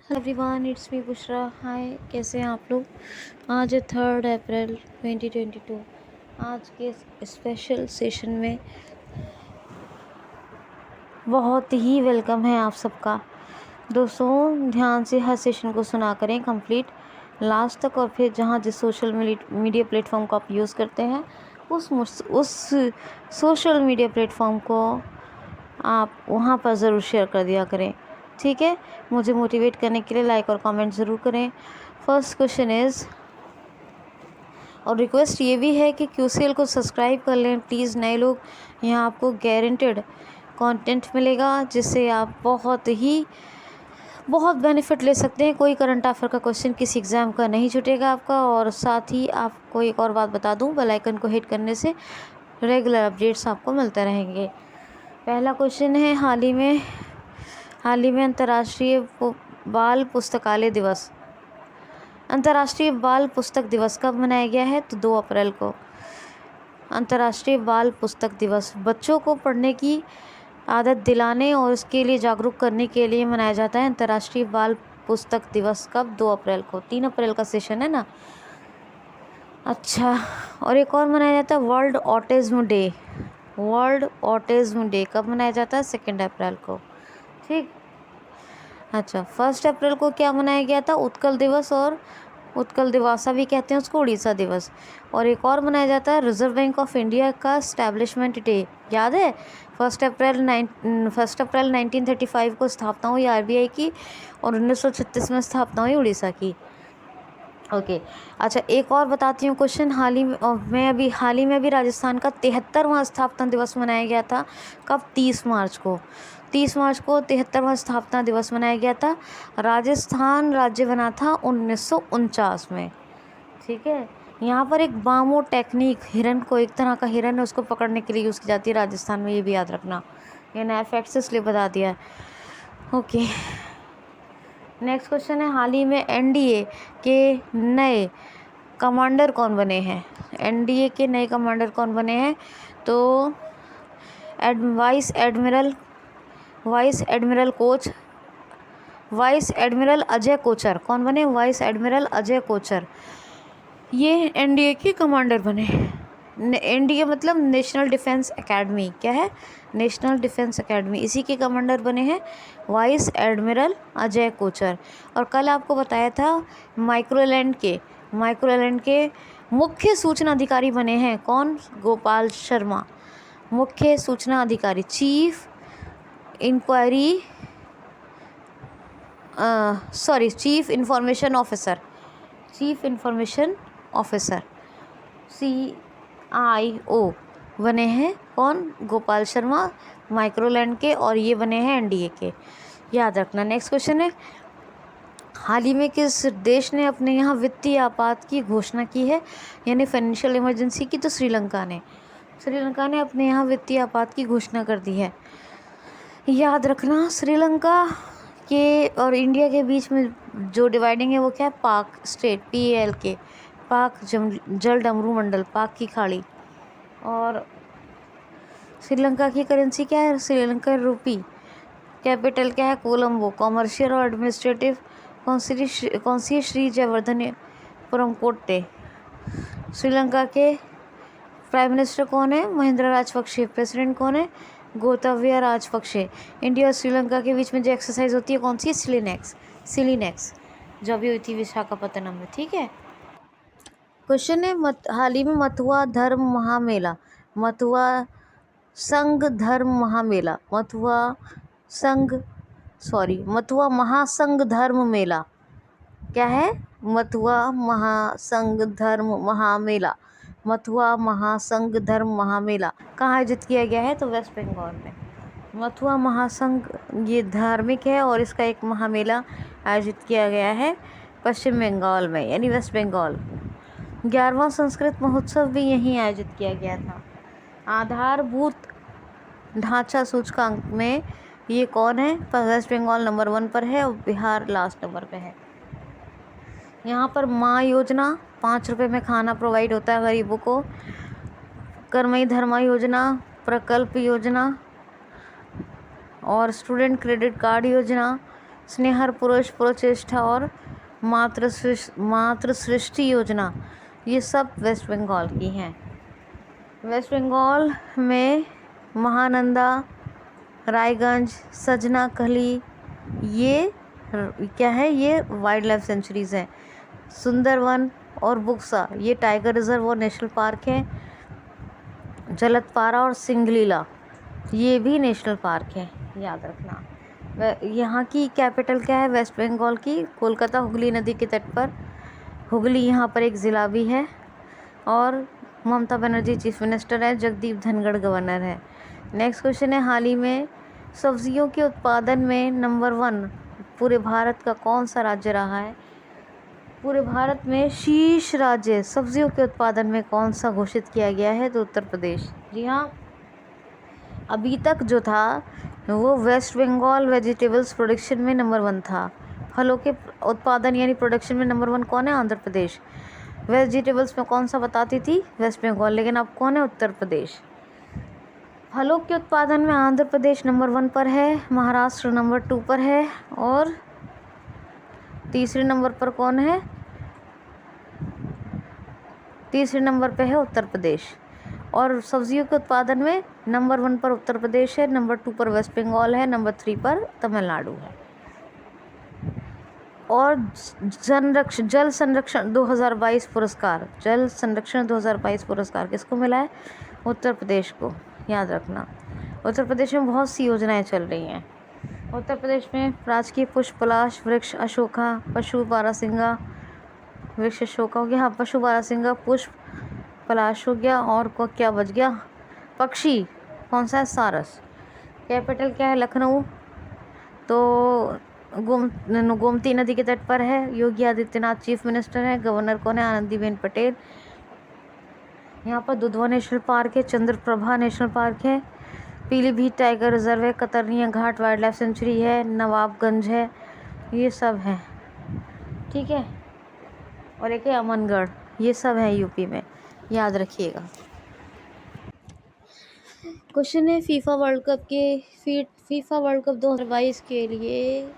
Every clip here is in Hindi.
Hello everyone, it's me Bushra. Hi, कैसे हैं आप लोग। आज है 3 अप्रैल 2022। आज के स्पेशल सेशन में बहुत ही वेलकम है आप सबका। दोस्तों, ध्यान से हर सेशन को सुना करें कंप्लीट लास्ट तक, और फिर जहाँ जिस सोशल मीडिया प्लेटफॉर्म को आप यूज़ करते हैं उस सोशल मीडिया प्लेटफॉर्म को आप वहाँ पर ज़रूर शेयर कर दिया करें, ठीक है। मुझे मोटिवेट करने के लिए लाइक और कमेंट ज़रूर करें। फर्स्ट क्वेश्चन इज़, और रिक्वेस्ट ये भी है कि QCL को सब्सक्राइब कर लें प्लीज़। नए लोग, यहाँ आपको गारंटेड कंटेंट मिलेगा जिससे आप बहुत बेनिफिट ले सकते हैं। कोई करंट अफेयर का क्वेश्चन किसी एग्ज़ाम का नहीं छूटेगा आपका। और साथ ही आपको एक और बात बता दूं, बेल आइकन को हिट करने से रेगुलर अपडेट्स आपको मिलते रहेंगे। पहला क्वेश्चन है, हाल ही में अंतर्राष्ट्रीय बाल पुस्तकालय दिवस, अंतर्राष्ट्रीय बाल पुस्तक दिवस कब मनाया गया है? तो 2 अप्रैल को। अंतर्राष्ट्रीय बाल पुस्तक दिवस बच्चों को पढ़ने की आदत दिलाने और उसके लिए जागरूक करने के लिए मनाया जाता है। अंतर्राष्ट्रीय बाल पुस्तक दिवस कब? 2 अप्रैल को। 3 अप्रैल का सेशन है ना। अच्छा, और एक और मनाया जाता है world autism day. World autism day कब मनाया जाता है? 2 अप्रैल को, ठीक। अच्छा, 1 अप्रैल को क्या मनाया गया था? उत्कल दिवस, और उत्कल दिवासा भी कहते हैं उसको, उड़ीसा दिवस। और एक और मनाया जाता है रिजर्व बैंक ऑफ इंडिया का स्टैब्लिशमेंट डे, याद है? 1 अप्रैल 1935 को स्थापना हुई RBI की, और 1936 में स्थापना हुई उड़ीसा की। ओके। अच्छा, एक और बताती हूँ क्वेश्चन। हाल ही में अभी राजस्थान का 73वां स्थापना दिवस मनाया गया था। कब? 30 मार्च को। 30 मार्च को 73वां स्थापना दिवस मनाया गया था। राजस्थान राज्य बना था 1949 में, ठीक है। यहाँ पर एक बामो टेक्निक, हिरन को, एक तरह का हिरन है, उसको पकड़ने के लिए यूज़ की जाती है राजस्थान में, ये भी याद रखना। ये नया फैक्ट इसलिए बता दिया है। ओके, नेक्स्ट क्वेश्चन है, हाल ही में NDA के नए कमांडर कौन बने हैं? NDA के नए कमांडर कौन बने हैं? तो वाइस एडमिरल अजय कोचर कौन बने? वाइस एडमिरल अजय कोचर, ये NDA के कमांडर बने। NDA मतलब नेशनल डिफेंस एकेडमी, क्या है? नेशनल डिफेंस एकेडमी, इसी के कमांडर बने हैं वाइस एडमिरल अजय कोचर। और कल आपको बताया था माइक्रोलैंड के मुख्य सूचना अधिकारी बने हैं कौन? गोपाल शर्मा, मुख्य सूचना अधिकारी, चीफ इंफॉर्मेशन ऑफिसर CIO बने हैं कौन? गोपाल शर्मा, माइक्रोलैंड के, और ये बने हैं NDA के, याद रखना। नेक्स्ट क्वेश्चन है, हाल ही में किस देश ने अपने यहाँ वित्तीय आपात की घोषणा की है, यानी फाइनेंशियल इमरजेंसी की? तो श्रीलंका ने अपने यहाँ वित्तीय आपात की घोषणा कर दी है, याद रखना। श्रीलंका के और इंडिया के बीच में जो डिवाइडिंग है वो क्या है? पाक स्टेट, PALK, पाक जल डमरू मंडल, पाक की खाड़ी। और श्रीलंका की करेंसी क्या है? श्रीलंका रूपी। कैपिटल क्या है? कोलंबो। कॉमर्शियल और एडमिनिस्ट्रेटिव कौन सी? श्री जयवर्धनेपुरम कोट्टे। श्रीलंका के प्राइम मिनिस्टर कौन है? महिंद्रा राजपक्षे। प्रेसिडेंट कौन है? गोताबाया राजपक्षे। इंडिया और श्रीलंका के बीच में जो एक्सरसाइज होती है कौन सी है? सिलीनेक्स, जो अभी हुई थी विशाखापत्तनम में, ठीक है। क्वेश्चन है, हाल ही में मथुआ महासंघ धर्म मेला, क्या है? मथुआ महासंघ धर्म महामेला कहाँ आयोजित किया गया है? तो वेस्ट बंगाल में। मथुआ महासंघ ये धार्मिक है, और इसका एक महामेला आयोजित किया गया है पश्चिम बंगाल में, यानी वेस्ट बंगाल। 11वां संस्कृत महोत्सव भी यहीं आयोजित किया गया था। आधारभूत ढांचा सूचकांक में ये कौन है? वेस्ट बंगाल नंबर 1 पर है, और बिहार लास्ट नंबर पे है। यहाँ पर माँ योजना, 5 रुपये में खाना प्रोवाइड होता है गरीबों को। कर्मई धर्मा योजना, प्रकल्प योजना, और स्टूडेंट क्रेडिट कार्ड योजना, स्नेहर पुरुष प्रोचेष्टा और मातृ सृष्टि योजना, ये सब वेस्ट बंगाल की हैं। वेस्ट बंगाल में महानंदा, रायगंज, सजना कली, ये क्या है, ये वाइल्ड लाइफ सेंचुरीज हैं। सुंदरवन और बुक्सा, ये टाइगर रिजर्व और नेशनल पार्क है। जलतपारा और सिंगलीला, ये भी नेशनल पार्क है, याद रखना। यहाँ की कैपिटल क्या है वेस्ट बंगाल की? कोलकाता, हुगली नदी के तट पर। हुगली यहाँ पर एक ज़िला भी है। और ममता बनर्जी चीफ मिनिस्टर है, जगदीप धनखड़ गवर्नर है। नेक्स्ट क्वेश्चन है, हाल ही में सब्जियों के उत्पादन में नंबर 1 पूरे भारत का कौन सा राज्य रहा है? पूरे भारत में शीर्ष राज्य सब्जियों के उत्पादन में कौन सा घोषित किया गया है? तो उत्तर प्रदेश। जी हाँ, अभी तक जो था वो वेस्ट बंगाल वेजिटेबल्स प्रोडक्शन में नंबर 1 था। फलों के उत्पादन यानी प्रोडक्शन में नंबर 1 कौन है? आंध्र प्रदेश। वेजिटेबल्स में कौन सा बताती थी? वेस्ट बंगाल। लेकिन अब कौन है? उत्तर प्रदेश। फलों के उत्पादन में आंध्र प्रदेश नंबर 1 पर है, महाराष्ट्र नंबर 2 पर है, और तीसरे नंबर पर कौन है? तीसरे नंबर पे है उत्तर प्रदेश। और सब्जियों के उत्पादन में नंबर 1 पर उत्तर प्रदेश है, नंबर 2 पर वेस्ट बंगाल है, नंबर 3 पर तमिलनाडु है। और जल संरक्षण 2022 पुरस्कार, जल संरक्षण 2022 पुरस्कार किसको मिला है? उत्तर प्रदेश को, याद रखना। उत्तर प्रदेश में बहुत सी योजनाएं चल रही हैं। उत्तर प्रदेश में राजकीय पुष्प पलाश वृक्ष अशोका, पशु बारहसिंगा वृक्ष अशोका हो गया, हाँ पशु बारहसिंगा पुष्प पलाश हो गया, और को क्या बच गया? पक्षी कौन सा है? सारस। कैपिटल क्या है? लखनऊ। तो गोमती नदी के तट पर है। योगी आदित्यनाथ चीफ मिनिस्टर है। गवर्नर कौन है? आनंदीबेन पटेल। यहाँ पर दुधवा नेशनल पार्क है, चंद्रप्रभा नेशनल पार्क है, पीलीभीत टाइगर रिजर्व है, कतरनिया घाट वाइल्ड लाइफ सेंचुरी है, नवाबगंज है, ये सब है, ठीक है। और एक है अमनगढ़, ये सब है यूपी में, याद रखिएगा। क्वेश्चन है, फीफा वर्ल्ड कप 2022 के लिए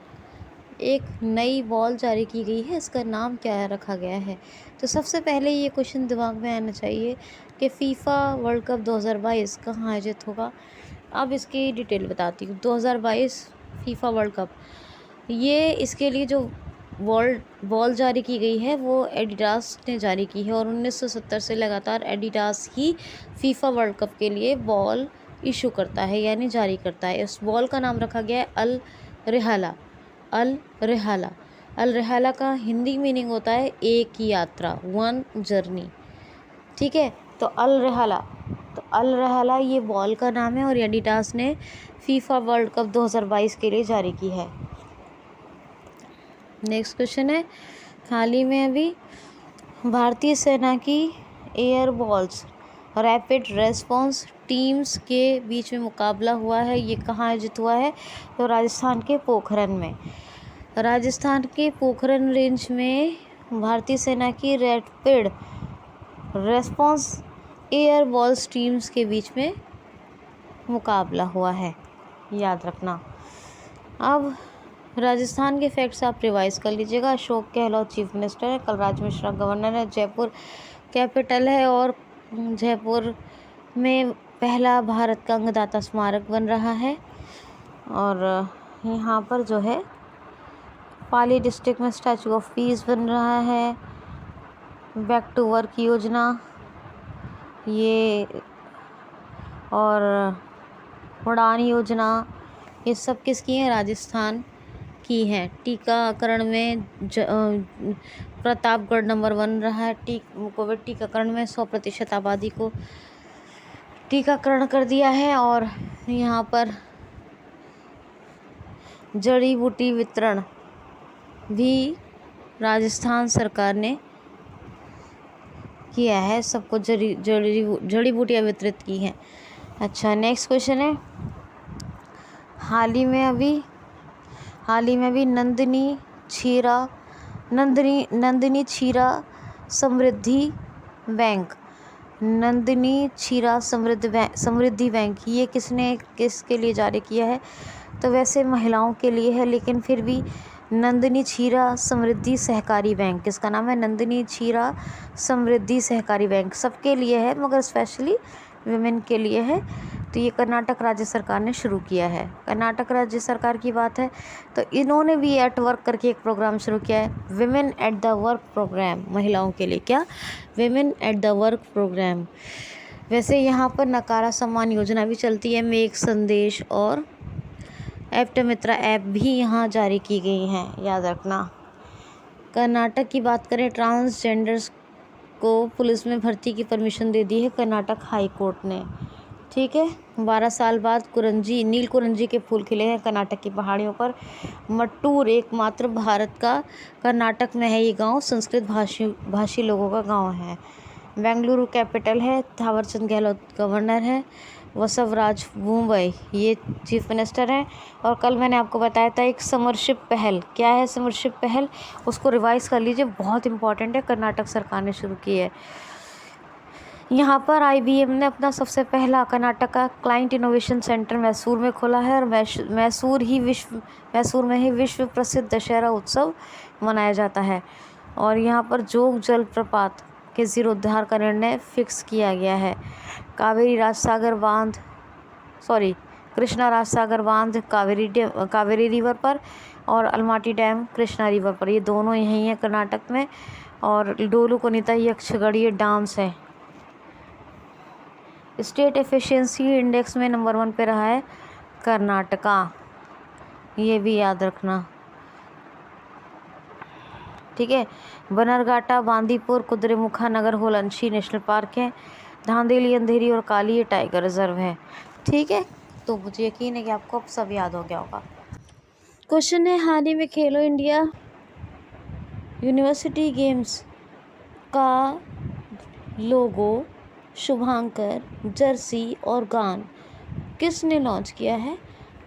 एक नई बॉल जारी की गई है, इसका नाम क्या रखा गया है? तो सबसे पहले ये क्वेश्चन दिमाग में आना चाहिए कि फीफा वर्ल्ड कप 2022 कहाँ आयोजित होगा। अब इसकी डिटेल बताती हूँ। 2022 फीफा वर्ल्ड कप, ये इसके लिए जो बॉल जारी की गई है वो एडिडास ने जारी की है, और 1970 से लगातार एडिडास ही फीफा वर्ल्ड कप के लिए बॉल इशू करता है, यानी जारी करता है। इस बॉल का नाम रखा गया है अल रिहाला। अल रिहाला, अल रिहाला का हिंदी मीनिंग होता है एक की यात्रा, 1 जर्नी, ठीक है। तो अल रिहाला ये बॉल का नाम है, और एडिडास ने फीफा वर्ल्ड कप 2022 के लिए जारी की है। नेक्स्ट क्वेश्चन है, हाल ही में अभी भारतीय सेना की air balls rapid response teams के बीच में मुकाबला हुआ है, ये कहाँ आयोजित हुआ है? तो राजस्थान के पोखरन में। राजस्थान के पोखरन रेंज में भारतीय सेना की rapid response air balls teams के बीच में मुकाबला हुआ है, याद रखना। अब राजस्थान के फैक्ट्स आप रिवाइज कर लीजिएगा। अशोक गहलोत चीफ मिनिस्टर है, कलराज मिश्रा गवर्नर है, जयपुर कैपिटल है, और जयपुर में पहला भारत का अंगदाता स्मारक बन रहा है, और यहाँ पर जो है पाली डिस्ट्रिक्ट में स्टैचू ऑफ पीस बन रहा है। बैक टू वर्क योजना ये, और उड़ान योजना, ये सब किसकी हैं? राजस्थान की हैं। टीकाकरण में प्रतापगढ़ नंबर 1 रहा है। कोविड टीकाकरण में 100% आबादी को टीकाकरण कर दिया है। और यहाँ पर जड़ी बूटी वितरण भी राजस्थान सरकार ने किया है, सबको जड़ी बूटियाँ वितरित की हैं। अच्छा, नेक्स्ट क्वेश्चन है, हाल ही में अभी नंदिनी क्षीरा समृद्धि बैंक, ये किसके लिए जारी किया है? तो वैसे महिलाओं के लिए है, लेकिन फिर भी नंदिनी क्षीरा समृद्धि सहकारी बैंक, किसका नाम है? नंदिनी क्षीरा समृद्धि सहकारी बैंक। सबके लिए है मगर स्पेशली विमेन के लिए है। तो ये कर्नाटक राज्य सरकार ने शुरू किया है। कर्नाटक राज्य सरकार की बात है तो इन्होंने भी एट वर्क करके एक प्रोग्राम शुरू किया है, women at the work program, महिलाओं के लिए। क्या? Women at the work program. वैसे यहाँ पर नकारा सम्मान योजना भी चलती है, मेक संदेश और एप्ट मित्रा ऐप भी यहाँ जारी की गई हैं, याद रखना। कर्नाटक की बात करें, ट्रांसजेंडर्स को पुलिस में भर्ती की परमिशन दे दी है कर्नाटक हाई कोर्ट ने। ठीक है। 12 साल बाद नील कुरंजी के फूल खिले हैं कर्नाटक की पहाड़ियों पर। मट्टूर एकमात्र भारत का कर्नाटक में है ये गांव, संस्कृत भाषी लोगों का गांव है। बेंगलुरु कैपिटल है, थावरचंद गहलोत गवर्नर है, वसवराज मुंबई ये चीफ मिनिस्टर हैं। और कल मैंने आपको बताया था एक समरशिप पहल, क्या है समरशिप पहल, उसको रिवाइज कर लीजिए, बहुत इंपॉर्टेंट है, कर्नाटक सरकार ने शुरू की है। यहाँ पर IBM ने अपना सबसे पहला कर्नाटक का क्लाइंट इनोवेशन सेंटर मैसूर में खोला है। और मैसूर में ही विश्व प्रसिद्ध दशहरा उत्सव मनाया जाता है। और यहाँ पर जोग जलप्रपात के जीर्णोद्धार का निर्णय फिक्स किया गया है। कृष्णा राजसागर बांध कावेरी रिवर पर और अलमाटी डैम कृष्णा रिवर पर, ये दोनों यहीं हैं कर्नाटक में। और डोलू कोनिता यक्षगढ़ ये डैम्स है। स्टेट एफिशिएंसी इंडेक्स में नंबर 1 पे रहा है कर्नाटका, ये भी याद रखना। ठीक है। बनरघाटा, बांदीपुर, कुद्रेमुखा, नगर होलंशी नेशनल पार्क है। धांधेली, अंधेरी और काली ये टाइगर रिजर्व है। ठीक है। तो मुझे यकीन है कि आपको अब सब याद हो गया होगा। क्वेश्चन है, हाल ही में खेलो इंडिया यूनिवर्सिटी गेम्स का लोगो, शुभांकर, जर्सी और गान किसने लॉन्च किया है?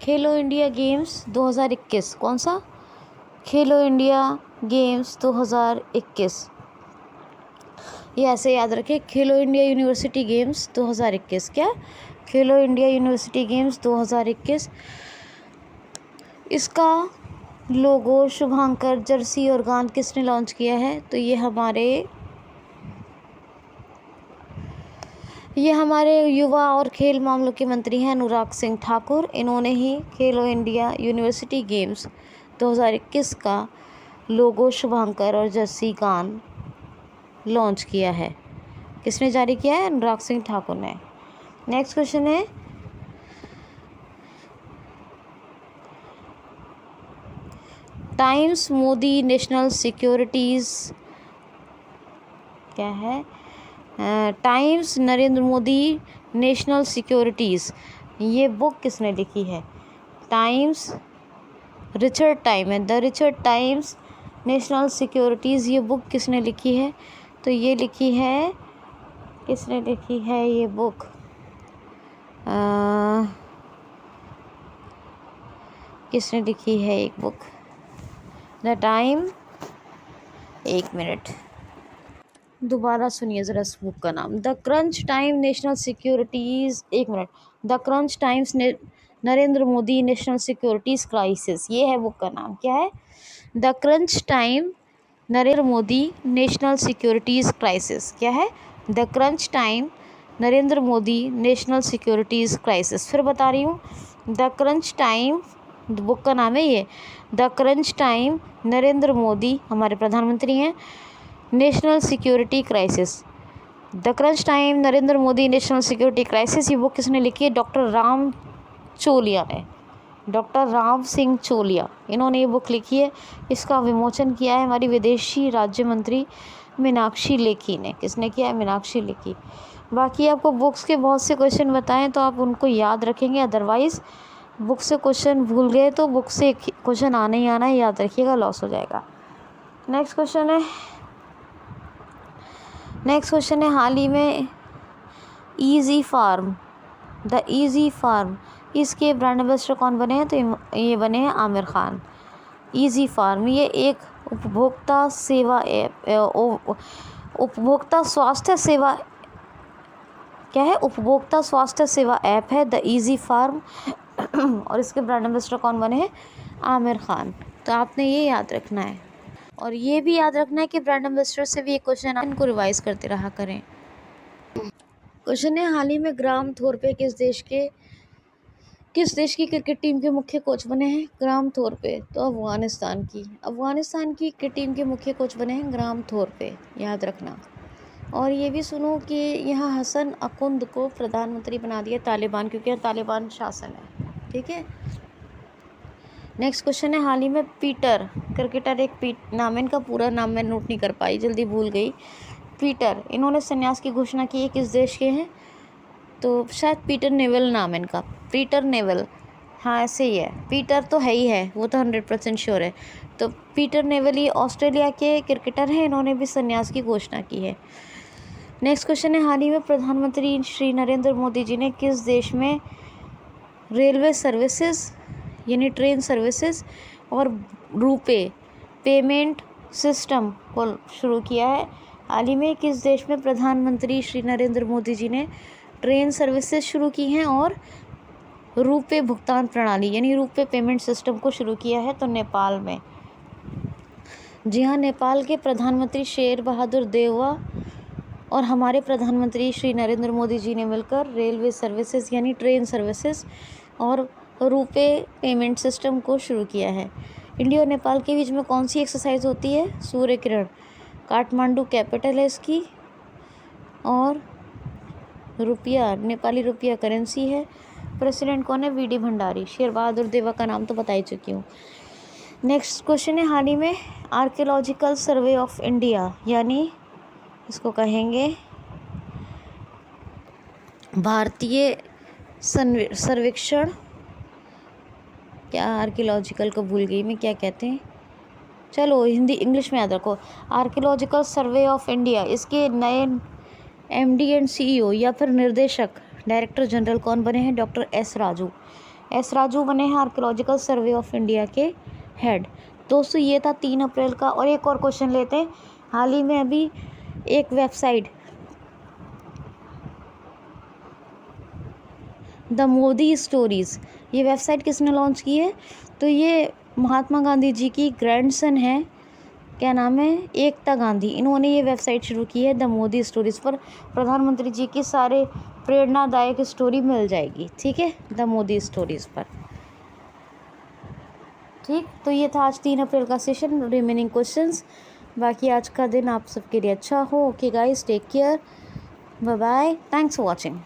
खेलो इंडिया गेम्स 2021, कौन सा? खेलो इंडिया गेम्स 2021, ये ऐसे याद रखें, खेलो इंडिया यूनिवर्सिटी गेम्स 2021। क्या? खेलो इंडिया यूनिवर्सिटी गेम्स 2021। इसका लोगो, शुभांकर, जर्सी और गान किसने लॉन्च किया है? तो ये हमारे युवा और खेल मामलों के मंत्री हैं अनुराग सिंह ठाकुर। इन्होंने ही खेलो इंडिया यूनिवर्सिटी गेम्स 2021 का लोगो, शुभांकर और जर्सी गान लॉन्च किया है। किसने जारी किया है? अनुराग सिंह ठाकुर ने। नेक्स्ट क्वेश्चन है, टाइम्स मोदी नेशनल सिक्योरिटीज़, क्या है? Times Narendra Modi national securities, ये बुक किसने लिखी है? टाइम्स रिचर्ड टाइम है, the Richard times national securities, ये बुक किसने लिखी है? तो ये लिखी है, किसने लिखी है ये बुक? किसने लिखी है एक बुक? द टाइम, एक मिनट दोबारा सुनिए ज़रा इस बुक का नाम, the crunch time national securities, एक मिनट, the crunch times Narendra Modi national securities crisis, ये है बुक का नाम। क्या है? The crunch time Narendra Modi national securities crisis. क्या है? The crunch time Narendra Modi national securities crisis. फिर बता रही हूँ, द क्रंच टाइम, बुक का नाम है ये, the crunch time Narendra Modi हमारे प्रधानमंत्री हैं, national security crisis. The crunch time Narendra Modi national security crisis, ये बुक किसने लिखी है? डॉक्टर राम चोलिया ने, डॉक्टर राम सिंह चोलिया, इन्होंने ये बुक लिखी है। इसका विमोचन किया है हमारी विदेशी राज्य मंत्री मीनाक्षी लेखी ने। किसने किया है? मीनाक्षी लेखी। बाकी आपको बुक्स के बहुत से क्वेश्चन बताएं तो आप उनको याद रखेंगे, अदरवाइज़ बुक से क्वेश्चन भूल गए तो बुक से क्वेश्चन आना ही आना है, याद रखिएगा, लॉस हो जाएगा। नेक्स्ट क्वेश्चन है, हाल ही में Easy Farm, the Easy Farm, इसके ब्रांड एम्बेसडर कौन बने हैं? तो ये बने हैं आमिर खान। ईजी फार्म ये एक उपभोक्ता स्वास्थ्य सेवा, क्या है? उपभोक्ता स्वास्थ्य सेवा ऐप है द ईजी फार्म। और इसके ब्रांड एम्बेसडर कौन बने हैं? आमिर खान। तो आपने ये याद रखना है, और ये भी याद रखना है कि ब्रांड एम्बेसडर से भी एक क्वेश्चन, इनको रिवाइज करते रहा करें। क्वेश्चन है, हाल ही में ग्राम थोरपे किस देश की क्रिकेट टीम के मुख्य कोच बने हैं? ग्राम थोरपे तो अफगानिस्तान की क्रिकेट टीम के मुख्य कोच बने हैं ग्राम थोरपे, याद रखना। और ये भी सुनो कि यहाँ हसन अकुंद को प्रधानमंत्री बना दिया तालिबान, क्योंकि यहाँ तालिबान शासन है, ठीक है। नेक्स्ट क्वेश्चन है, हाल ही में पीटर क्रिकेटर, एक नाम है, इनका पूरा नाम मैं नोट नहीं कर पाई, जल्दी भूल गई। पीटर, इन्होंने संन्यास की घोषणा की है, किस देश के हैं? तो शायद पीटर नेवल नाम है इनका, पीटर नेवल, हाँ ऐसे ही है, पीटर तो है ही है, वो तो 100% श्योर है। तो पीटर नेवल ये ऑस्ट्रेलिया के क्रिकेटर हैं, इन्होंने भी संन्यास की घोषणा की है। नेक्स्ट क्वेश्चन है, हाल ही में प्रधानमंत्री श्री नरेंद्र मोदी जी ने किस देश में रेलवे सर्विसेज यानी ट्रेन सर्विसेज और रुपे पेमेंट सिस्टम को शुरू किया है? हाल ही में किस देश में प्रधानमंत्री श्री नरेंद्र मोदी जी ने ट्रेन सर्विसेज शुरू की हैं और रुपे भुगतान प्रणाली यानी रुपे पेमेंट सिस्टम को शुरू किया है? तो नेपाल में। जी हाँ, नेपाल के प्रधानमंत्री शेर बहादुर देउवा और हमारे प्रधानमंत्री श्री नरेंद्र मोदी जी ने मिलकर रेलवे सर्विसेज यानी ट्रेन सर्विसेज और रुपे पेमेंट सिस्टम को शुरू किया है। इंडिया और नेपाल के बीच में कौन सी एक्सरसाइज होती है? सूर्य किरण। काठमांडू कैपिटल है इसकी, और रुपया, नेपाली रुपया करेंसी है। प्रेसिडेंट कौन है? वीडी भंडारी। शेर बहादुर देवा का नाम तो बता ही चुकी हूँ। नेक्स्ट क्वेश्चन है, हाल ही में आर्कियोलॉजिकल सर्वे ऑफ इंडिया यानी इसको कहेंगे भारतीय सर्वेक्षण, क्या आर्कियोलॉजिकल को भूल गई मैं, क्या कहते हैं, चलो हिंदी इंग्लिश में याद रखो, आर्कियोलॉजिकल सर्वे ऑफ इंडिया। इसके नए MD एंड CEO या फिर निर्देशक डायरेक्टर जनरल कौन बने हैं? डॉक्टर एस राजू बने हैं आर्कियोलॉजिकल सर्वे ऑफ इंडिया के हेड। दोस्तों ये था 3 अप्रैल का। और एक और क्वेश्चन लेते हैं, हाल ही में अभी एक वेबसाइट द मोदी स्टोरीज़, ये वेबसाइट किसने लॉन्च की है? तो ये महात्मा गांधी जी की ग्रैंडसन है, क्या नाम है? एकता गांधी। इन्होंने ये वेबसाइट शुरू की है द मोदी स्टोरीज़, पर प्रधानमंत्री जी की सारे प्रेरणादायक स्टोरी मिल जाएगी, ठीक है, द मोदी स्टोरीज़ पर। ठीक, तो ये था आज 3 अप्रैल का सेशन, रिमेनिंग क्वेश्चंस। बाकी आज का दिन आप सबके लिए अच्छा हो। Okay guys, take care, bye bye, thanks for watching.